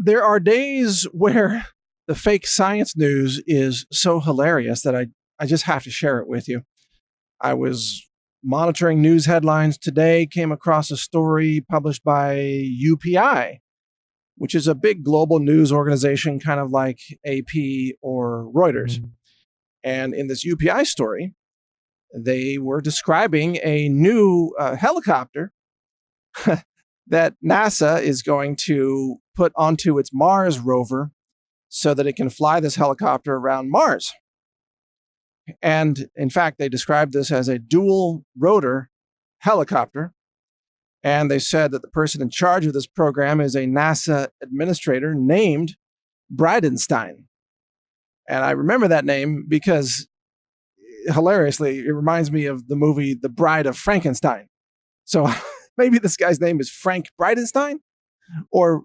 There are days where the fake science news is so hilarious that I just have to share it with you. I was monitoring news headlines today, came across a story published by UPI, which is a big global news organization, kind of like AP or Reuters. And in this UPI story, they were describing a new helicopter that NASA is going to put onto its Mars rover so that it can fly this helicopter around Mars. And in fact, they described this as a dual rotor helicopter. And they said that the person in charge of this program is a NASA administrator named Bridenstine. And I remember that name because, hilariously, it reminds me of the movie The Bride of Frankenstein. So maybe this guy's name is Frank Bridenstine or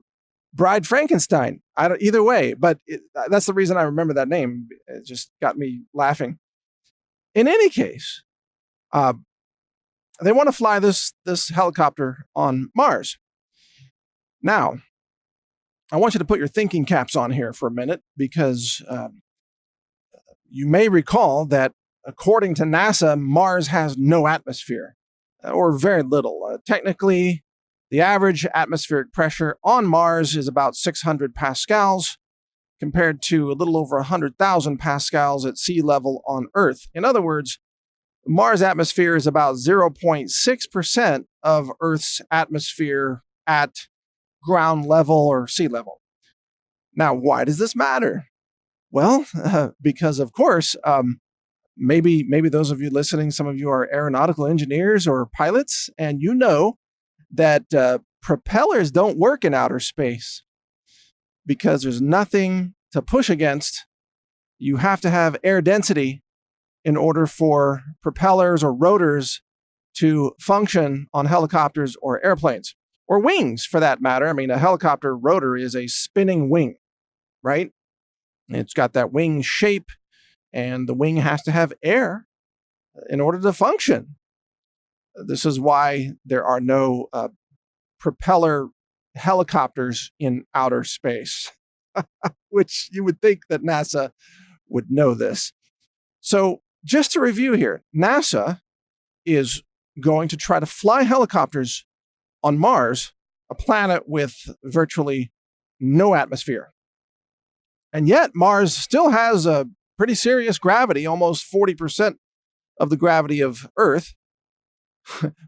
Bride Frankenstein. Either way, but that's the reason I remember that name. It just got me laughing. In any case, they want to fly this helicopter on Mars. Now, I want you to put your thinking caps on here for a minute because you may recall that according to NASA, Mars has no atmosphere or very little. Technically, the average atmospheric pressure on Mars is about 600 pascals compared to a little over 100,000 pascals at sea level on Earth. In other words, Mars' atmosphere is about 0.6% of Earth's atmosphere at ground level or sea level. Now, why does this matter? Well, because of course, maybe those of you listening, some of you are aeronautical engineers or pilots, and you know that propellers don't work in outer space because there's nothing to push against. You have to have air density in order for propellers or rotors to function on helicopters or airplanes, or wings for that matter. I mean, a helicopter rotor is a spinning wing, right? It's got that wing shape, and the wing has to have air in order to function. This is why there are no propeller helicopters in outer space, which you would think that NASA would know this. So just to review here, NASA is going to try to fly helicopters on Mars, a planet with virtually no atmosphere. And yet Mars still has a pretty serious gravity, almost 40% of the gravity of Earth,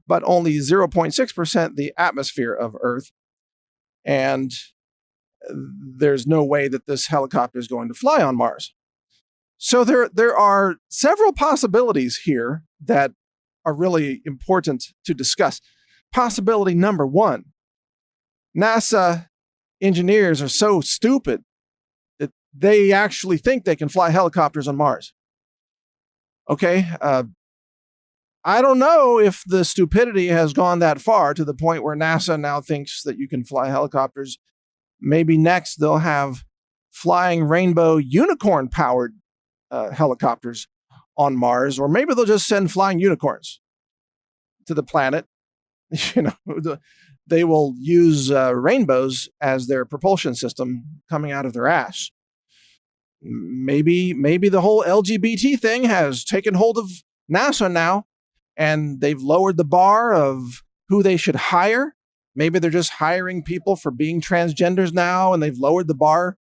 but only 0.6% the atmosphere of Earth. And there's no way that this helicopter is going to fly on Mars. So there are several possibilities here that are really important to discuss. Possibility number one, NASA engineers are so stupid that they actually think they can fly helicopters on Mars. Okay, I don't know if the stupidity has gone that far to the point where NASA now thinks that you can fly helicopters. Maybe next they'll have flying rainbow unicorn-powered helicopters on Mars, or maybe they'll just send flying unicorns to the planet. You know, they will use rainbows as their propulsion system coming out of their ass. Maybe the whole LGBT thing has taken hold of NASA now, and they've lowered the bar of who they should hire. Maybe they're just hiring people for being transgenders now, and they've lowered the bar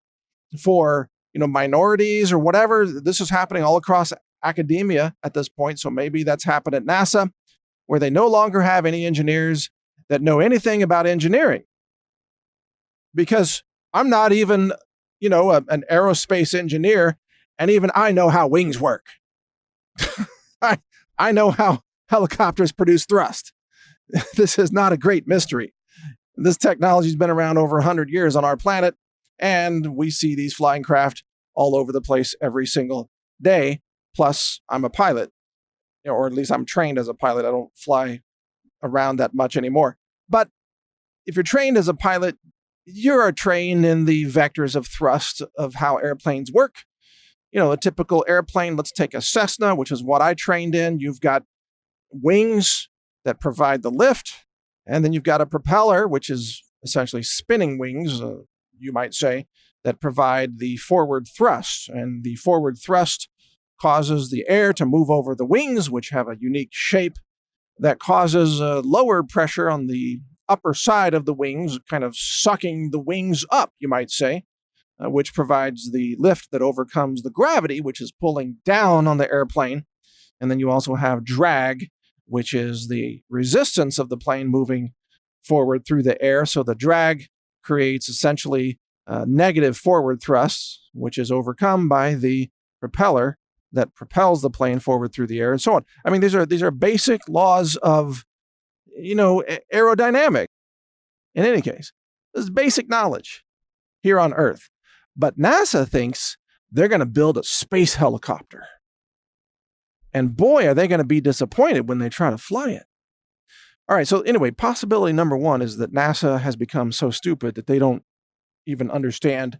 for, minorities or whatever. This is happening all across academia at this point. So maybe that's happened at NASA, where they no longer have any engineers that know anything about engineering. Because I'm not even, an aerospace engineer, and even I know how wings work. I know how helicopters produce thrust. This is not a great mystery. This technology has been around over 100 years on our planet, and we see these flying craft all over the place every single day. Plus, I'm a pilot, or at least I'm trained as a pilot. I don't fly around that much anymore. But if you're trained as a pilot, you're trained in the vectors of thrust of how airplanes work. A typical airplane, let's take a Cessna, which is what I trained in. You've got wings that provide the lift, and then you've got a propeller, which is essentially spinning wings, you might say, that provide the forward thrust. And the forward thrust causes the air to move over the wings, which have a unique shape that causes a lower pressure on the upper side of the wings, kind of sucking the wings up, you might say, which provides the lift that overcomes the gravity, which is pulling down on the airplane. And then you also have drag, which is the resistance of the plane moving forward through the air. So the drag creates essentially negative forward thrust, which is overcome by the propeller that propels the plane forward through the air, and so on. I mean, these are basic laws of, aerodynamic. In any case, this is basic knowledge here on Earth. But NASA thinks they're going to build a space helicopter. And boy, are they going to be disappointed when they try to fly it. All right, so anyway, possibility number one is that NASA has become so stupid that they don't even understand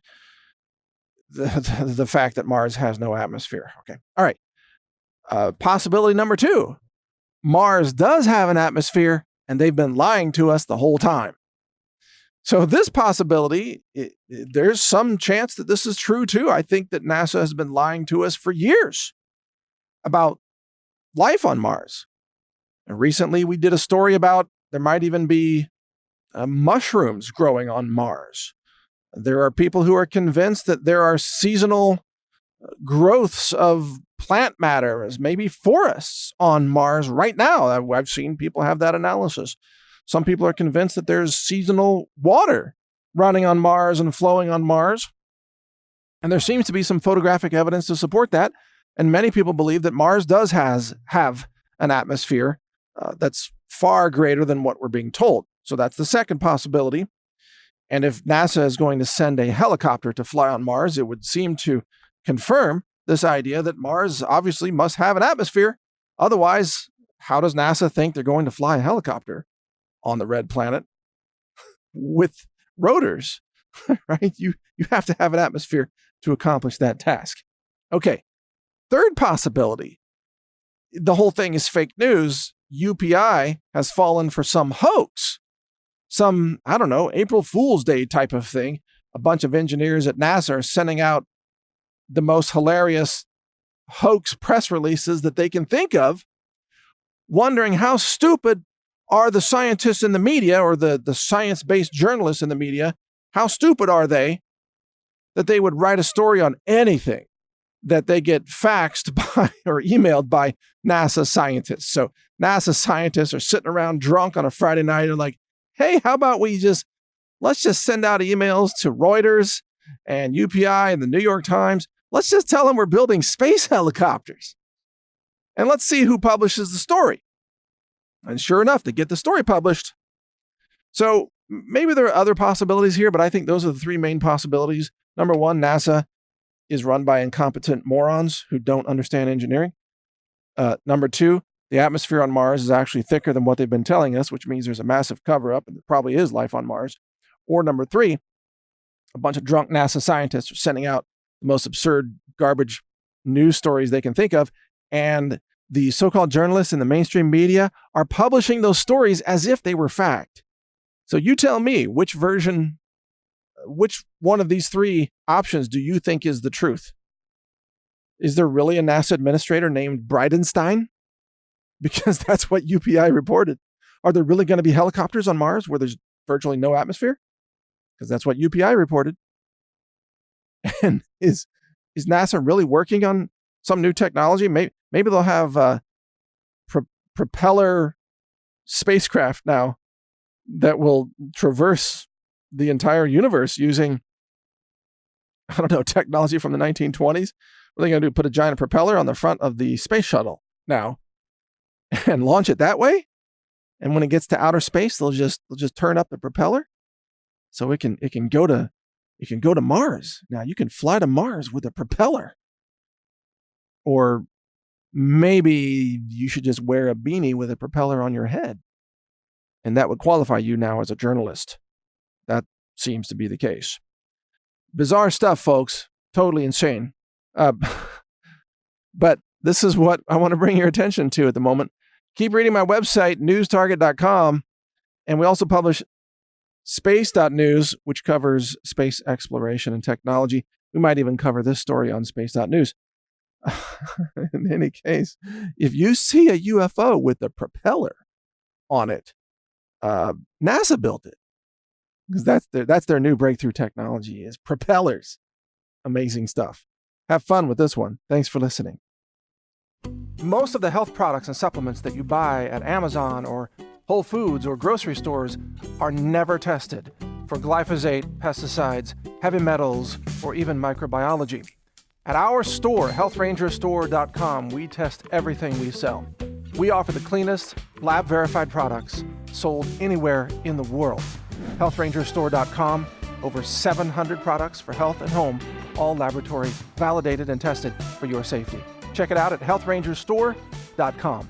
the fact that Mars has no atmosphere. Okay, all right. Possibility number two, Mars does have an atmosphere, and they've been lying to us the whole time. So this possibility, there's some chance that this is true too. I think that NASA has been lying to us for years about life on Mars. And recently we did a story about there might even be mushrooms growing on Mars. There are people who are convinced that there are seasonal growths of plant matter, as maybe forests on Mars right now. I've seen people have that analysis. Some people are convinced that there's seasonal water running on Mars and flowing on Mars. And there seems to be some photographic evidence to support that. And many people believe that Mars does have an atmosphere that's far greater than what we're being told. So that's the second possibility. And if NASA is going to send a helicopter to fly on Mars, it would seem to confirm this idea that Mars obviously must have an atmosphere. Otherwise, how does NASA think they're going to fly a helicopter on the red planet with rotors, right? You have to have an atmosphere to accomplish that task. Okay, third possibility. The whole thing is fake news. UPI has fallen for some hoax, some, I don't know, April Fool's Day type of thing. A bunch of engineers at NASA are sending out the most hilarious hoax press releases that they can think of, wondering how stupid are the scientists in the media, or the science-based journalists in the media, how stupid are they that they would write a story on anything that they get faxed by or emailed by NASA scientists. So NASA scientists are sitting around drunk on a Friday night and like, hey, how about let's just send out emails to Reuters and UPI and the New York Times. Let's just tell them we're building space helicopters. And let's see who publishes the story. And sure enough, they get the story published. So maybe there are other possibilities here, but I think those are the three main possibilities. Number one, NASA is run by incompetent morons who don't understand engineering. Number two, the atmosphere on Mars is actually thicker than what they've been telling us, which means there's a massive cover-up and there probably is life on Mars. Or number three, a bunch of drunk NASA scientists are sending out the most absurd garbage news stories they can think of, and the so-called journalists in the mainstream media are publishing those stories as if they were fact. So you tell me, which one of these three options do you think is the truth? Is there really a NASA administrator named Bridenstine? Because that's what UPI reported. Are there really going to be helicopters on Mars where there's virtually no atmosphere? Because that's what UPI reported. And is NASA really working on some new technology? Maybe they'll have propeller spacecraft now that will traverse the entire universe using, I don't know, technology from the 1920s. What are they going to do? Put a giant propeller on the front of the space shuttle now and launch it that way? And when it gets to outer space, they'll just turn up the propeller so it can go to Mars. Now you can fly to Mars with a propeller. Or maybe you should just wear a beanie with a propeller on your head, and that would qualify you now as a journalist. That seems to be the case. Bizarre stuff, folks. Totally insane. But this is what I want to bring your attention to at the moment. Keep reading my website, newstarget.com. And we also publish Space.news, which covers space exploration and technology. We might even cover this story on Space.news. In any case, if you see a UFO with a propeller on it, NASA built it, because that's their new breakthrough technology is propellers. Amazing stuff. Have fun with this one. Thanks for listening. Most of the health products and supplements that you buy at Amazon or Whole Foods or grocery stores are never tested for glyphosate, pesticides, heavy metals, or even microbiology. At our store, healthrangerstore.com, we test everything we sell. We offer the cleanest, lab-verified products sold anywhere in the world. healthrangerstore.com, over 700 products for health and home, all laboratory validated and tested for your safety. Check it out at healthrangerstore.com.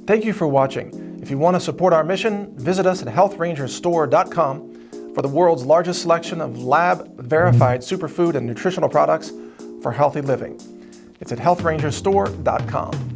Thank you for watching. If you want to support our mission, visit us at healthrangerstore.com for the world's largest selection of lab-verified superfood and nutritional products for healthy living. It's at healthrangerstore.com.